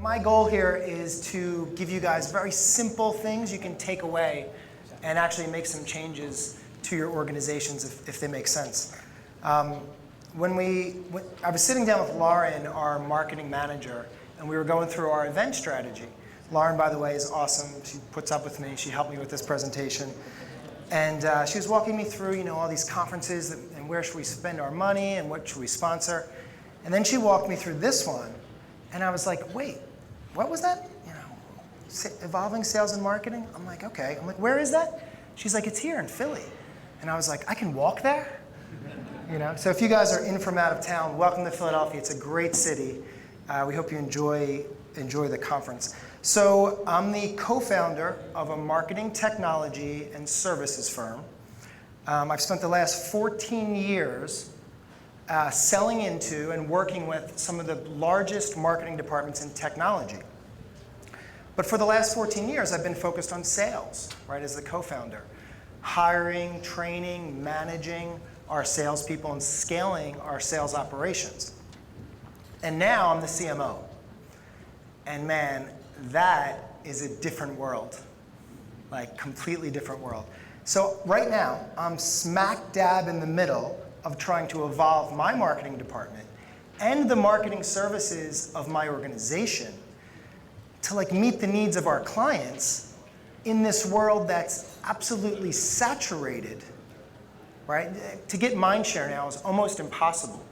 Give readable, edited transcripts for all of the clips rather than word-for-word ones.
my goal here is to give you guys very simple things you can take away and actually make some changes to your organizations if they make sense. I was sitting down with Lauren, our marketing manager, and we were going through our event strategy. Lauren, by the way, is awesome. She puts up with me. She helped me with this presentation. And she was walking me through, all these conferences and where should we spend our money and what should we sponsor. And then she walked me through this one, and I was like, wait, what was that? Evolving sales and marketing? I'm like, okay. I'm like, where is that? She's like, it's here in Philly. And I was like, I can walk there? So if you guys are in from out of town, welcome to Philadelphia. It's a great city. We hope you enjoy the conference. So I'm the co-founder of a marketing technology and services firm. I've spent the last 14 years selling into and working with some of the largest marketing departments in technology. But for the last 14 years, I've been focused on sales, right, as the co-founder. Hiring, training, managing our salespeople, and scaling our sales operations. And now I'm the CMO. And man, that is a different world, like completely different world. So right now, I'm smack dab in the middle of trying to evolve my marketing department and the marketing services of my organization to meet the needs of our clients in this world that's absolutely saturated, right? To get mind share now is almost impossible.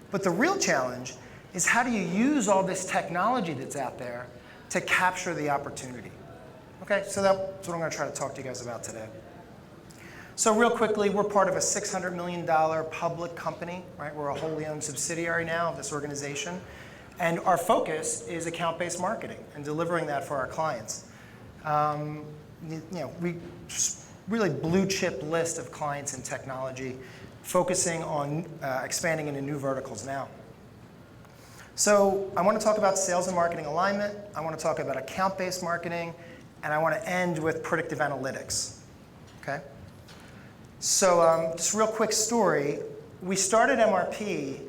But the real challenge is how do you use all this technology that's out there to capture the opportunity? Okay, so that's what I'm going to try to talk to you guys about today. So real quickly, we're part of a $600 million public company, right? We're a wholly owned subsidiary now of this organization. And our focus is account-based marketing and delivering that for our clients. We really blue chip list of clients in technology, focusing on expanding into new verticals now. So I want to talk about sales and marketing alignment. I want to talk about account-based marketing, and I want to end with predictive analytics. Okay. So just a real quick story. We started MRP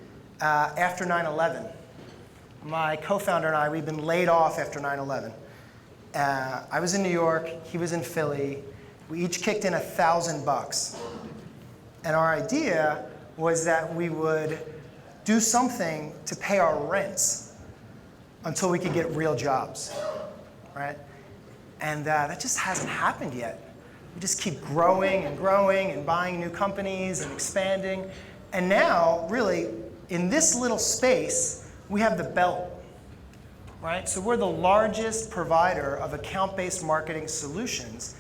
after 9/11. My co-founder and I, we've been laid off after 9/11. I was in New York, he was in Philly. We each kicked in $1,000. And our idea was that we would do something to pay our rents until we could get real jobs, right? And that just hasn't happened yet. We just keep growing and growing and buying new companies and expanding. And now, really, in this little space, we have the belt, right? So we're the largest provider of account-based marketing solutions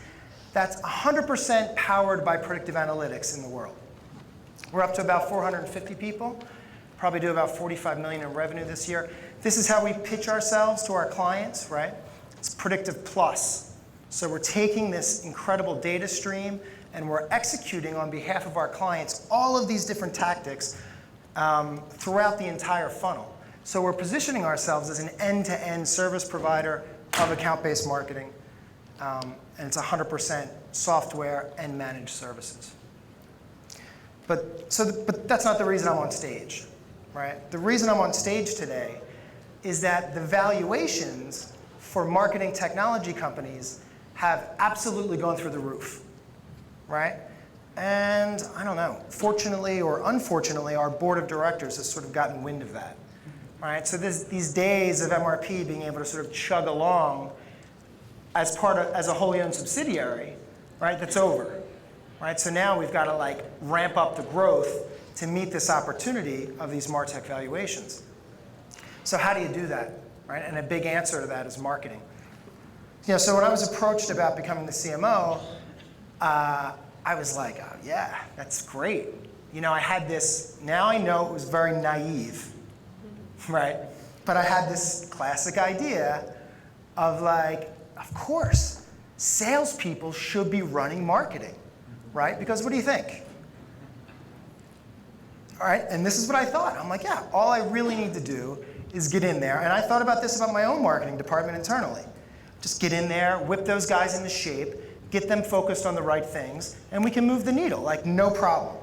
that's 100% powered by predictive analytics in the world. We're up to about 450 people, probably do about 45 million in revenue this year. This is how we pitch ourselves to our clients, right? It's predictive plus. So we're taking this incredible data stream and we're executing on behalf of our clients all of these different tactics throughout the entire funnel. So we're positioning ourselves as an end-to-end service provider of account-based marketing. And it's 100% software and managed services. But that's not the reason I'm on stage, right? The reason I'm on stage today is that the valuations for marketing technology companies have absolutely gone through the roof, right? And I don't know, fortunately or unfortunately, our board of directors has sort of gotten wind of that, right? So these days of MRP being able to sort of chug along as a wholly owned subsidiary, right, that's over, right? So now we've got to ramp up the growth to meet this opportunity of these MarTech valuations. So how do you do that, right? And a big answer to that is marketing. So when I was approached about becoming the CMO, I was like, oh, yeah, that's great. I had this, now I know it was very naive, right? But I had this classic idea of of course, salespeople should be running marketing, right? Because what do you think? All right, and this is what I thought. I'm like, yeah, all I really need to do is get in there. And I thought about this about my own marketing department internally. Just get in there, whip those guys into shape, get them focused on the right things, and we can move the needle, no problem,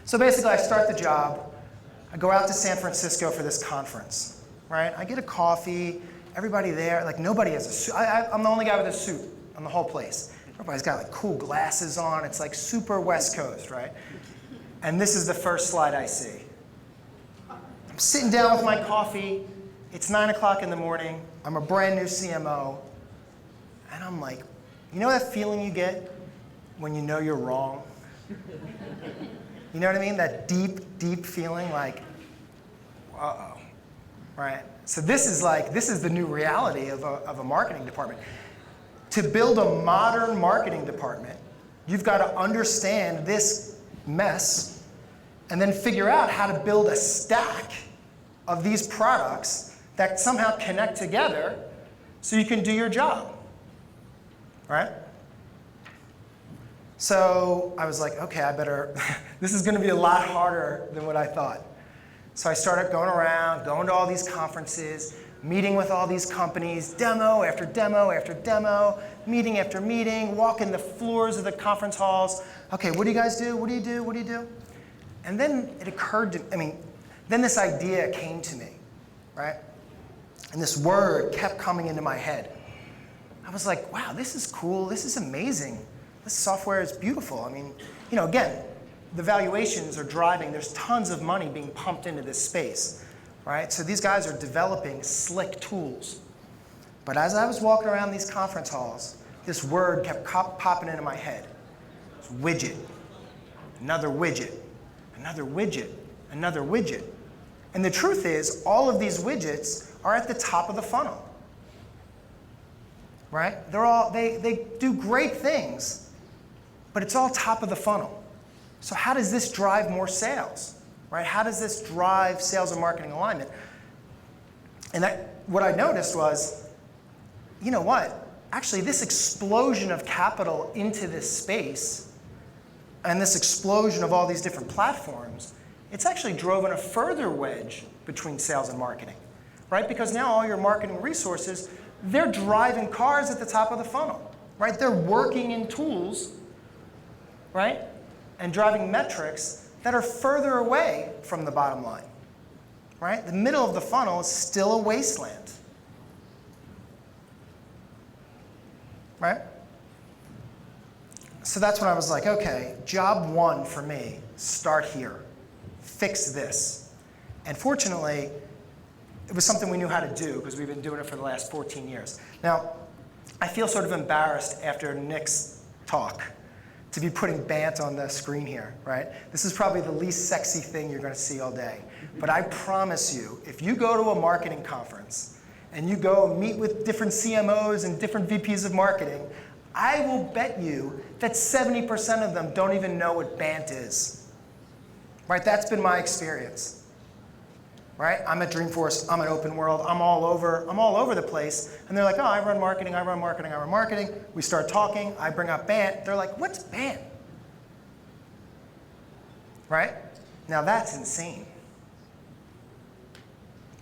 So basically, I start the job. I go out to San Francisco for this conference. right? I get a coffee, everybody there, like nobody has a suit. I'm the only guy with a suit on the whole place. Everybody's got like cool glasses on. It's like super West Coast, right? And this is the first slide I see. I'm sitting down with my coffee. It's 9 o'clock in the morning. I'm a brand new CMO. And I'm like, you know that feeling you get when you know you're wrong? You know what I mean? That deep, deep feeling like, uh-oh, right? So this is the new reality of a marketing department. To build a modern marketing department, you've got to understand this mess and then figure out how to build a stack of these products that somehow connect together so you can do your job, right? So I was like, okay, I better, this is going to be a lot harder than what I thought. So I started going around, going to all these conferences, meeting with all these companies, demo after demo after demo, meeting after meeting, walking the floors of the conference halls. Okay, what do you guys do? What do you do? What do you do? And then it occurred to me, then this idea came to me, right? And this word kept coming into my head. I was like, wow, this is cool. This is amazing. This software is beautiful. I mean, again, the valuations are driving. There's tons of money being pumped into this space, right? So these guys are developing slick tools. But as I was walking around these conference halls, this word kept popping into my head. It's widget, another widget, another widget, another widget. And the truth is, all of these widgets are at the top of the funnel, right? They do great things, but it's all top of the funnel. So how does this drive more sales, right? How does this drive sales and marketing alignment? And what I noticed was, you know what? Actually, this explosion of capital into this space and this explosion of all these different platforms, it's actually driven a further wedge between sales and marketing, right? Because now all your marketing resources, they're driving cars at the top of the funnel, right? They're working in tools, right? And driving metrics that are further away from the bottom line, right? The middle of the funnel is still a wasteland, right? So that's when I was like, okay, job one for me, start here, fix this. And fortunately, it was something we knew how to do because we've been doing it for the last 14 years. Now, I feel sort of embarrassed after Nick's talk to be putting BANT on the screen here, right? This is probably the least sexy thing you're going to see all day. But I promise you, if you go to a marketing conference and you go meet with different CMOs and different VPs of marketing, I will bet you that 70% of them don't even know what BANT is, right? That's been my experience. Right? I'm at Dreamforce, I'm at Open World, I'm all over the place. And they're like, oh, I run marketing, I run marketing, I run marketing. We start talking, I bring up BANT. They're like, what's BANT? Right? Now that's insane.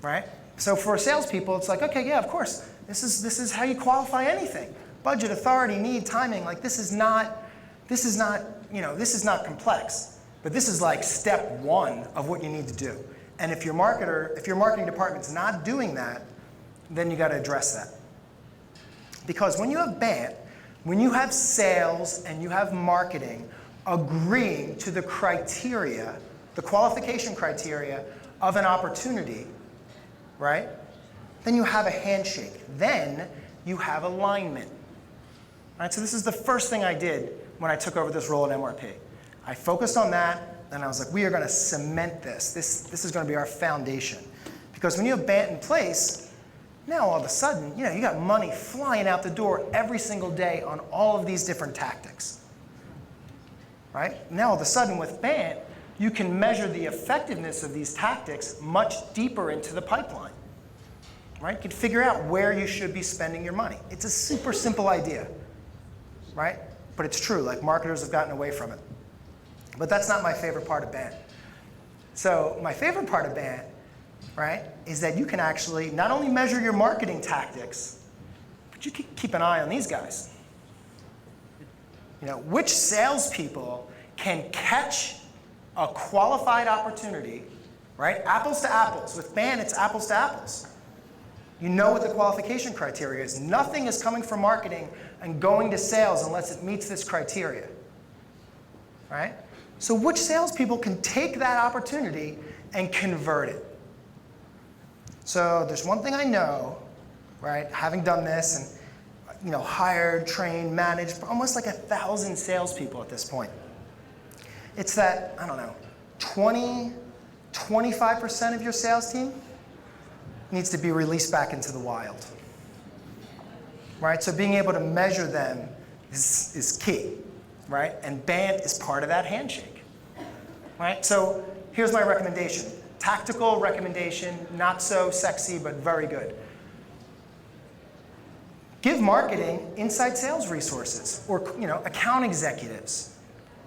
Right? So for salespeople, it's like, okay, yeah, of course. This is how you qualify anything. Budget, authority, need, timing. Like this is not complex. But this is like step one of what you need to do. And if your marketing department's not doing that, then you got to address that. Because when you have BANT, when you have sales and you have marketing agreeing to the criteria, the qualification criteria of an opportunity, right? Then you have a handshake. Then you have alignment. Right? So this is the first thing I did when I took over this role at MRP. I focused on that. And I was like, we are going to cement this. This is going to be our foundation. Because when you have BANT in place, now all of a sudden, you got money flying out the door every single day on all of these different tactics. Right? Now all of a sudden with BANT, you can measure the effectiveness of these tactics much deeper into the pipeline. Right? You can figure out where you should be spending your money. It's a super simple idea. Right? But it's true. Like marketers have gotten away from it. But that's not my favorite part of BANT. So my favorite part of BANT, right, is that you can actually not only measure your marketing tactics, but you can keep an eye on these guys. Which salespeople can catch a qualified opportunity, right? Apples to apples. With BANT, it's apples to apples. You know what the qualification criteria is. Nothing is coming from marketing and going to sales unless it meets this criteria, right? So which salespeople can take that opportunity and convert it? So there's one thing I know, right, having done this and hired, trained, managed almost like 1,000 salespeople at this point. It's that, I don't know, 25% of your sales team needs to be released back into the wild, right? So being able to measure them is key, right? And BANT is part of that handshake, right? So here's my recommendation. Tactical recommendation, not so sexy, but very good. Give marketing inside sales resources or account executives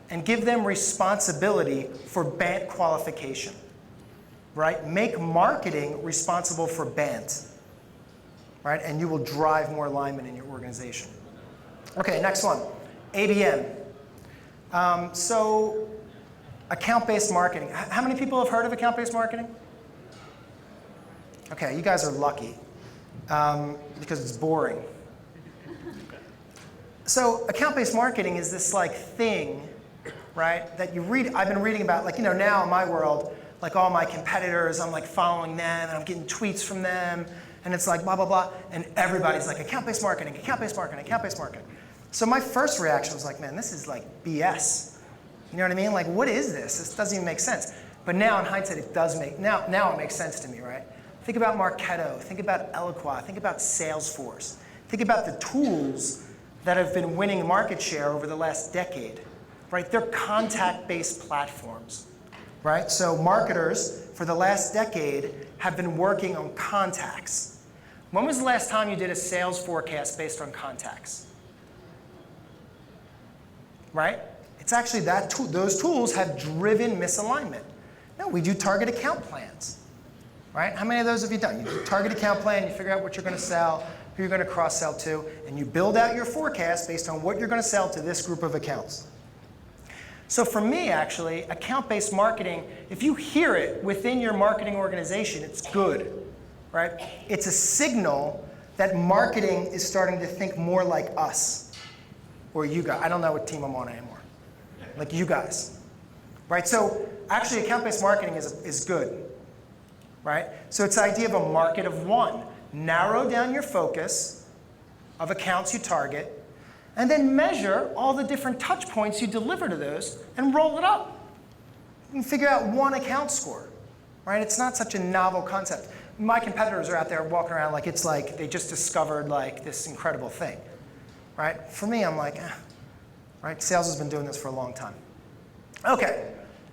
and give them responsibility for BANT qualification, right? Make marketing responsible for BANT, right? And you will drive more alignment in your organization. Okay, next one, ABM. So account-based marketing. How many people have heard of account-based marketing? Okay, you guys are lucky because it's boring. So account-based marketing is this thing, right, that you read. I've been reading about, now in my world, all my competitors, I'm following them and I'm getting tweets from them and it's blah, blah, blah. And everybody's account-based marketing, account-based marketing, account-based marketing. So my first reaction was man, this is BS. You know what I mean? What is this? This doesn't even make sense. But now in hindsight, it does now it makes sense to me, right? Think about Marketo, think about Eloqua, think about Salesforce. Think about the tools that have been winning market share over the last decade, right? They're contact-based platforms, right? So marketers for the last decade have been working on contacts. When was the last time you did a sales forecast based on contacts? Right? It's actually those tools have driven misalignment. No, we do target account plans, right? How many of those have you done? You do a target account plan, you figure out what you're going to sell, who you're going to cross-sell to, and you build out your forecast based on what you're going to sell to this group of accounts. So for me, actually, account-based marketing, if you hear it within your marketing organization, it's good, right? It's a signal that marketing is starting to think more like us, or you guys. I don't know what team I'm on anymore. Like you guys, right? So actually, account-based marketing is good, right? So it's the idea of a market of one. Narrow down your focus of accounts you target, and then measure all the different touch points you deliver to those and roll it up. You can figure out one account score, right? It's not such a novel concept. My competitors are out there walking around like it's like they just discovered this incredible thing, right? For me, I'm right? Sales has been doing this for a long time. Okay,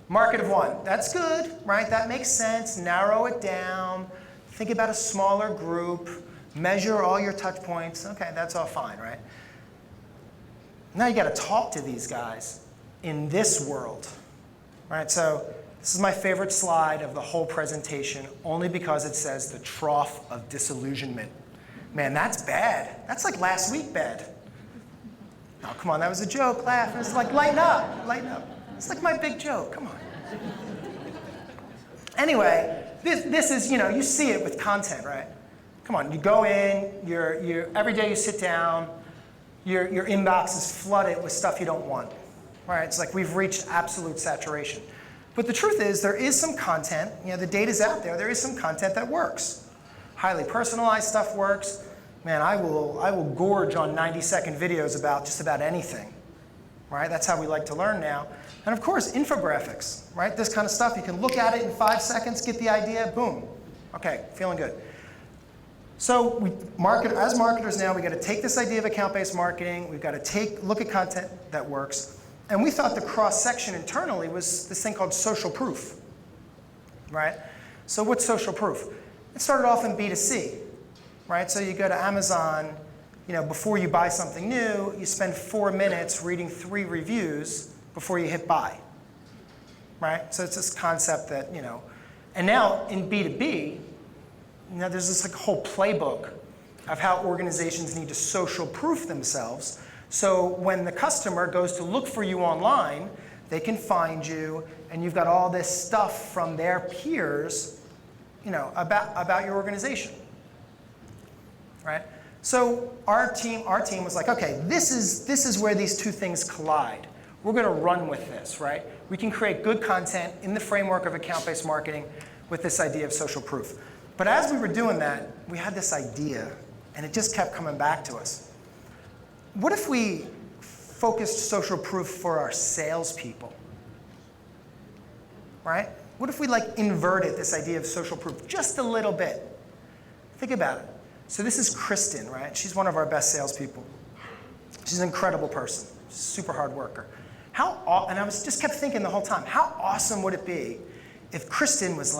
market of one. That's good, right? That makes sense. Narrow it down. Think about a smaller group. Measure all your touch points. Okay, that's all fine, right? Now you got to talk to these guys in this world, right? So this is my favorite slide of the whole presentation, only because it says the trough of disillusionment. Man, that's bad. That's like last week bad. Oh, come on, that was a joke, laugh. It's lighten up, lighten up. It's my big joke, come on. Anyway, this is, you see it with content, right? Come on, you go in, every day you sit down, your inbox is flooded with stuff you don't want, right? It's we've reached absolute saturation. But the truth is, there is some content, the data's out there is some content that works. Highly personalized stuff works. Man, I will gorge on 90-second videos about just about anything, right? That's how we like to learn now. And of course, infographics, right? This kind of stuff, you can look at it in 5 seconds, get the idea, boom. Okay, feeling good. So as marketers now, we got to take this idea of account-based marketing, we've got to look at content that works, and we thought the cross-section internally was this thing called social proof, right? So what's social proof? It started off in B2C. Right? So you go to Amazon, before you buy something new, you spend 4 minutes reading 3 reviews before you hit buy. Right? So it's this concept that, and now in B2B, there's this whole playbook of how organizations need to social proof themselves. So when the customer goes to look for you online, they can find you, and you've got all this stuff from their peers, about your organization. right? So our team was like, okay, this is where these two things collide. We're going to run with this, right? We can create good content in the framework of account-based marketing with this idea of social proof. But as we were doing that, we had this idea, and it just kept coming back to us. What if we focused social proof for our salespeople, right? What if we inverted this idea of social proof just a little bit? Think about it. So this is Kristen, right? She's one of our best salespeople. She's an incredible person, super hard worker. And I just kept thinking the whole time, how awesome would it be if Kristen was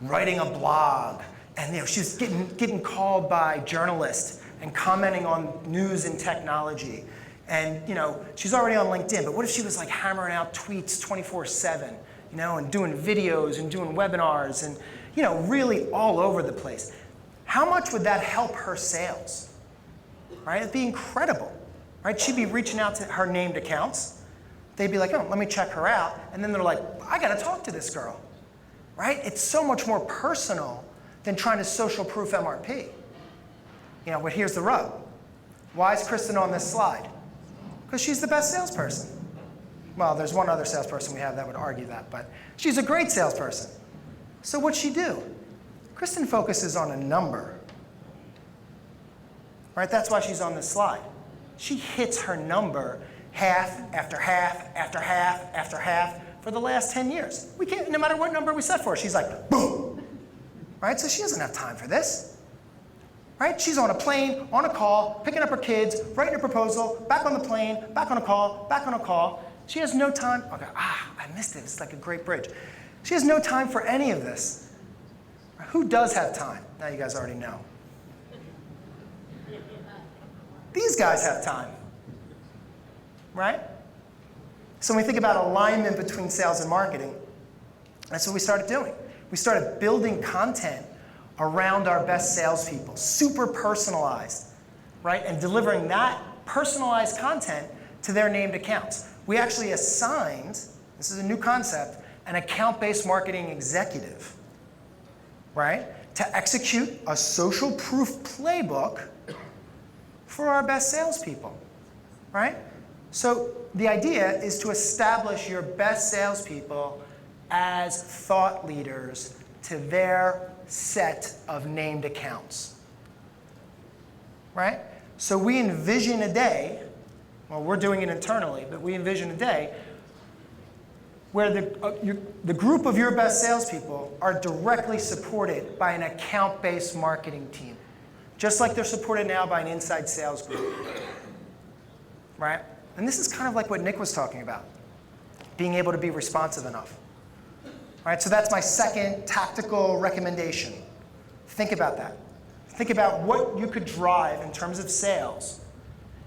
writing a blog, and she was getting called by journalists and commenting on news and technology, and she's already on LinkedIn. But what if she was hammering out tweets 24/7, and doing videos and doing webinars and really all over the place? How much would that help her sales? Right? It'd be incredible, right? She'd be reaching out to her named accounts. They'd be like, oh, let me check her out, and then they're like, I got to talk to this girl. Right? It's so much more personal than trying to social proof MRP. But here's the rub. Why is Kristen on this slide? Because she's the best salesperson. Well, there's one other salesperson we have that would argue that, but she's a great salesperson. So what'd she do? Kristen focuses on a number. Right? That's why she's on this slide. She hits her number half after half after half after half for the last 10 years. We can't, no matter what number we set for her, she's like, boom. Right? So she doesn't have time for this. Right? She's on a plane, on a call, picking up her kids, writing a proposal, back on the plane, back on a call, back on a call. She has no time. Okay, I missed it. It's like a great bridge. She has no time for any of this. Who does have time? Now you guys already know. These guys have time. Right? So when we think about alignment between sales and marketing, that's what we started doing. We started building content around our best salespeople, super personalized, right? And delivering that personalized content to their named accounts. We actually assigned, this is a new concept, an account-based marketing executive, right? To execute a social proof playbook for our best salespeople, right? So the idea is to establish your best salespeople as thought leaders to their set of named accounts, right? So we envision a day, well, we're doing it internally, but we envision a day where the group of your best salespeople are directly supported by an account-based marketing team, just like they're supported now by an inside sales group, right? And this is kind of like what Nick was talking about, being able to be responsive enough. All right, so that's my second tactical recommendation. Think about that. Think about what you could drive in terms of sales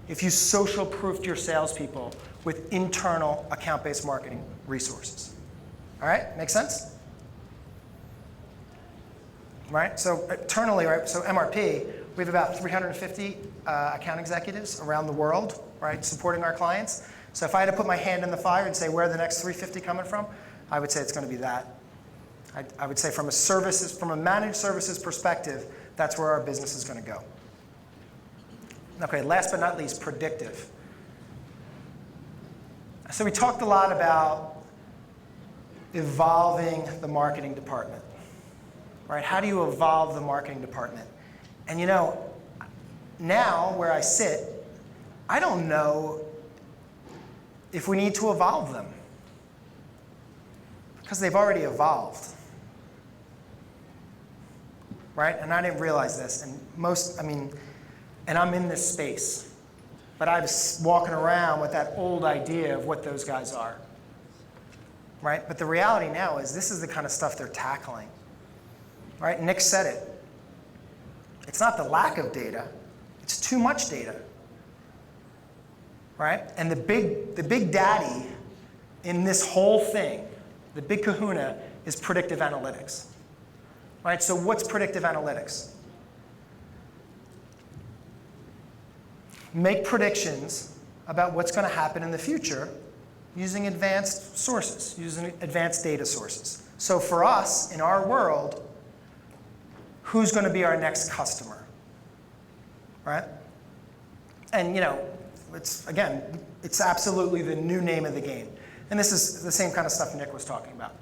if you social proofed your salespeople with internal account-based marketing resources. All right, make sense? Right, so internally, right, so MRP, we have about 350 account executives around the world, right, supporting our clients. So if I had to put my hand in the fire and say where are the next 350 coming from, I would say it's going to be that. I would say from a managed services perspective, that's where our business is going to go. Okay, last but not least, predictive. So we talked a lot about evolving the marketing department, right? How do you evolve the marketing department? And now where I sit, I don't know if we need to evolve them because they've already evolved, right? And I didn't realize this, and I'm in this space, but I was walking around with that old idea of what those guys are, right? But the reality now is this is the kind of stuff they're tackling, right? Nick said it. It's not the lack of data, it's too much data, right? And the big daddy in this whole thing, the big kahuna, is predictive analytics, right? So what's predictive analytics? Make predictions about what's going to happen in the future using advanced sources, using advanced data sources. So for us, in our world, who's going to be our next customer? right? And it's absolutely the new name of the game. And this is the same kind of stuff Nick was talking about.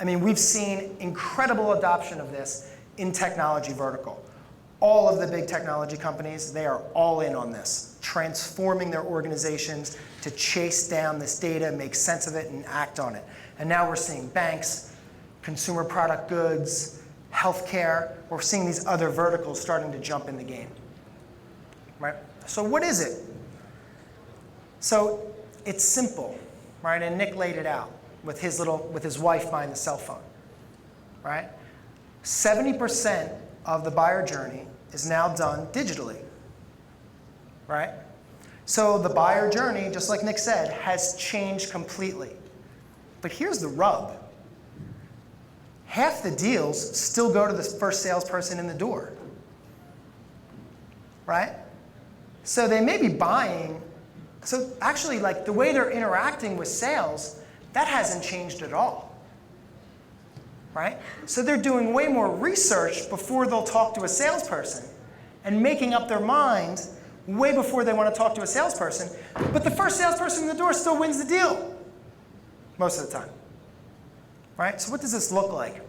I mean, we've seen incredible adoption of this in technology vertical. All of the big technology companies, they are all in on this, transforming their organizations to chase down this data, make sense of it, and act on it. And now we're seeing banks, consumer product goods, healthcare. We're seeing these other verticals starting to jump in the game, right? So what is it? So it's simple, right? And Nick laid it out with his wife buying the cell phone, right? 70% of the buyer journey is now done digitally, right? So the buyer journey, just like Nick said, has changed completely. But here's the rub. Half the deals still go to the first salesperson in the door, right? So they may be buying. So actually, like the way they're interacting with sales, that hasn't changed at all, right? So they're doing way more research before they'll talk to a salesperson and making up their mind way before they want to talk to a salesperson. But the first salesperson in the door still wins the deal most of the time, right? So what does this look like?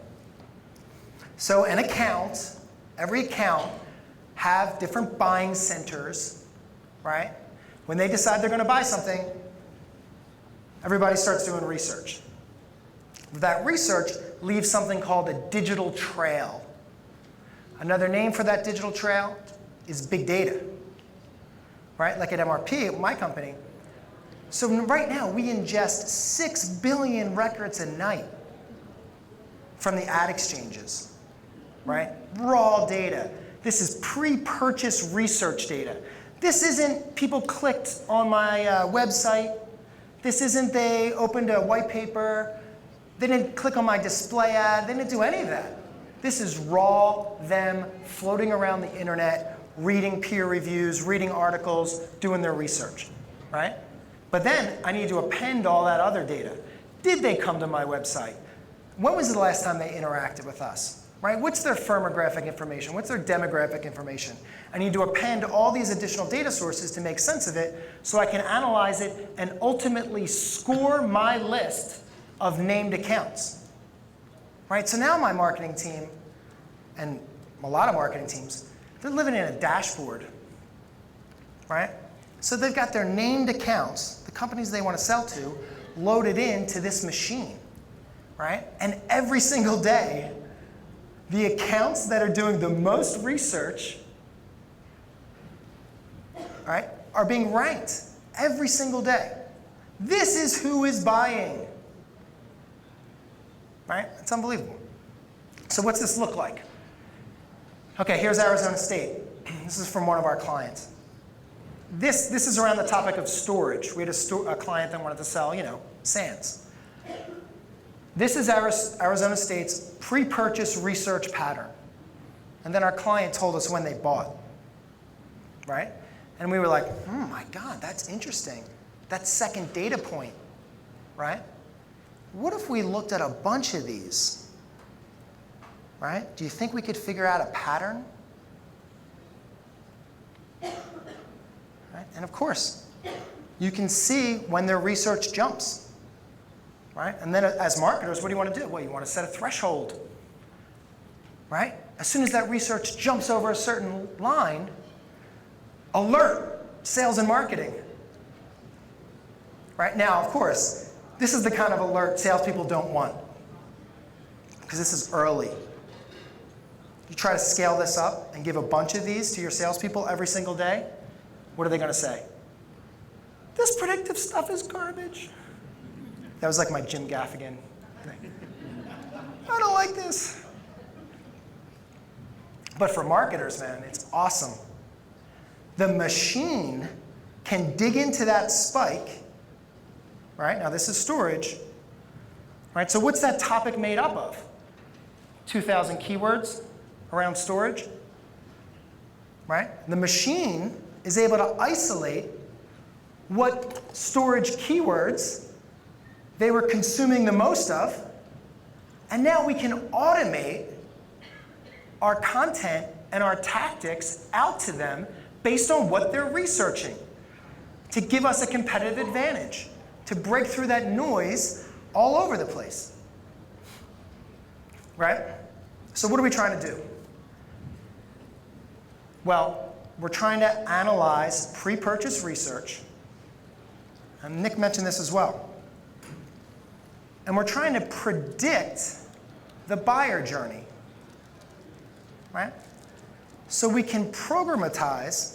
So an account, every account have different buying centers, right? When they decide they're going to buy something, everybody starts doing research. That research leaves something called a digital trail. Another name for that digital trail is big data, right? Like at MRP, my company. So right now, we ingest 6 billion records a night from the ad exchanges, right? Raw data. This is pre-purchase research data. This isn't people clicked on my website. This isn't they opened a white paper. They didn't click on my display ad. They didn't do any of that. This is raw them floating around the internet, reading peer reviews, reading articles, doing their research, right? But then I need to append all that other data. Did they come to my website? When was the last time they interacted with us, right? What's their firmographic information? What's their demographic information? I need to append all these additional data sources to make sense of it so I can analyze it and ultimately score my list of named accounts, right? So now my marketing team, and a lot of marketing teams, they're living in a dashboard, right? So they've got their named accounts, the companies they want to sell to, loaded into this machine, right? And every single day, the accounts that are doing the most research, right, are being ranked every single day. This is who is buying, right? It's unbelievable. So what's this look like? Okay, here's Arizona State. This is from one of our clients. This is around the topic of storage. We had a client that wanted to sell, sands. This is Arizona State's pre-purchase research pattern. And then our client told us when they bought, right? And we were like, oh my God, that's interesting. That second data point, right? What if we looked at a bunch of these, right? Do you think we could figure out a pattern? Right? And of course, you can see when their research jumps, right? And then as marketers, what do you want to do? Well, you want to set a threshold, right? As soon as that research jumps over a certain line, alert sales and marketing. Right now, of course, this is the kind of alert salespeople don't want because this is early. You try to scale this up and give a bunch of these to your salespeople every single day, what are they going to say? This predictive stuff is garbage. That was like my Jim Gaffigan thing. I don't like this. But for marketers, man, it's awesome. The machine can dig into that spike, right? Now this is storage, right? So what's that topic made up of? 2,000 keywords around storage, right? The machine is able to isolate what storage keywords they were consuming the most of, and now we can automate our content and our tactics out to them based on what they're researching to give us a competitive advantage, to break through that noise all over the place. Right? So what are we trying to do? Well, we're trying to analyze pre-purchase research, and Nick mentioned this as well. And we're trying to predict the buyer journey, right? So we can programatize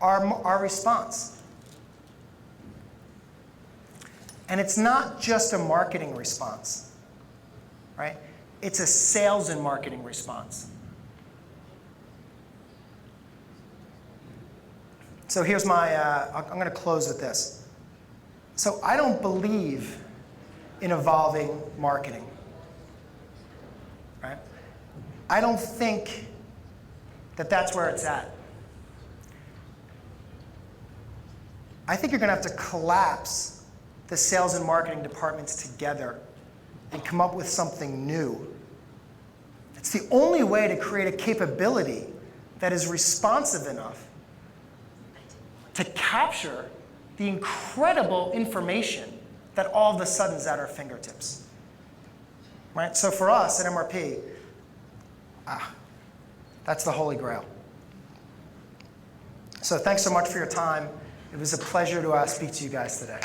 our response. And it's not just a marketing response, right? It's a sales and marketing response. So here's my, I'm going to close with this. So I don't believe in evolving marketing, right? I don't think that that's where it's at. I think you're going to have to collapse the sales and marketing departments together and come up with something new. It's the only way to create a capability that is responsive enough to capture the incredible information that all of a sudden is at our fingertips. Right? So for us at MRP, that's the holy grail. So thanks so much for your time. It was a pleasure to speak to you guys today.